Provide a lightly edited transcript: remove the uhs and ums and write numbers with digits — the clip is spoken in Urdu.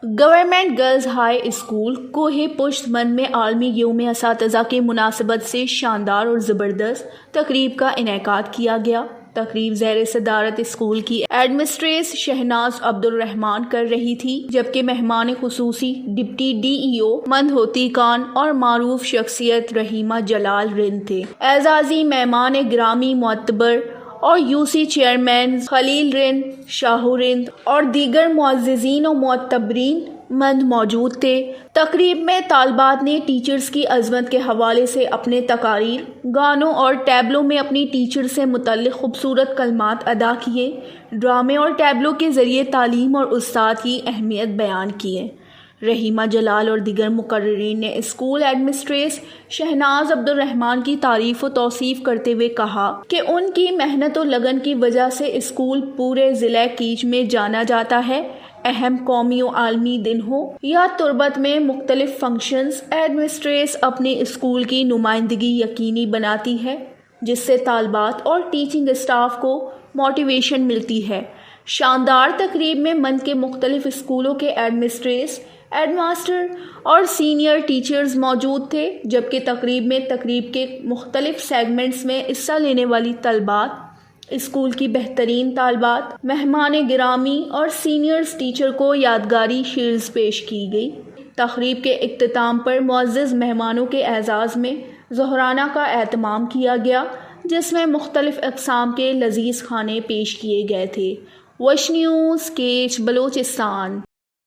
گورنمنٹ گرلز ہائی اسکول کوہ پشت مند میں عالمی یوم اساتذہ کی مناسبت سے شاندار اور زبردست تقریب کا انعقاد کیا گیا۔ تقریب زیر صدارت اسکول کی ایڈمنسٹریس شہناز عبدالرحمان کر رہی تھی، جبکہ مہمان خصوصی ڈپٹی ڈی ای او مندھوتی خان اور معروف شخصیت رحیمہ جلال رند تھے۔ اعزازی مہمان گرامی معتبر اور یو سی چیئرمین خلیل رند، شاہو رند اور دیگر معززین و معتبرین مند موجود تھے۔ تقریب میں طالبات نے ٹیچرز کی عظمت کے حوالے سے اپنے تقاریر، گانوں اور ٹیبلو میں اپنی ٹیچر سے متعلق خوبصورت کلمات ادا کیے۔ ڈرامے اور ٹیبلو کے ذریعے تعلیم اور استاد کی اہمیت بیان کیے۔ رحیمہ جلال اور دیگر مقررین نے اسکول ایڈمنسٹریس شہناز عبدالرحمان کی تعریف و توصیف کرتے ہوئے کہا کہ ان کی محنت و لگن کی وجہ سے اسکول پورے ضلع کیچ میں جانا جاتا ہے۔ اہم قومی و عالمی دن ہو یا تربت میں مختلف فنکشنز، ایڈمنسٹریس اپنے اسکول کی نمائندگی یقینی بناتی ہے، جس سے طالبات اور ٹیچنگ اسٹاف کو موٹیویشن ملتی ہے۔ شاندار تقریب میں مند کے مختلف اسکولوں کے ایڈمنسٹریس، ہیڈ ماسٹر اور سینئر ٹیچرز موجود تھے، جبکہ تقریب کے مختلف سیگمنٹس میں حصہ لینے والی طالبات، اسکول کی بہترین طالبات، مہمان گرامی اور سینئرز ٹیچر کو یادگاری شیلڈز پیش کی گئی۔ تقریب کے اختتام پر معزز مہمانوں کے اعزاز میں ظہرانہ کا اہتمام کیا گیا، جس میں مختلف اقسام کے لذیذ کھانے پیش کیے گئے تھے۔ وش نیوز، کیچ، بلوچستان۔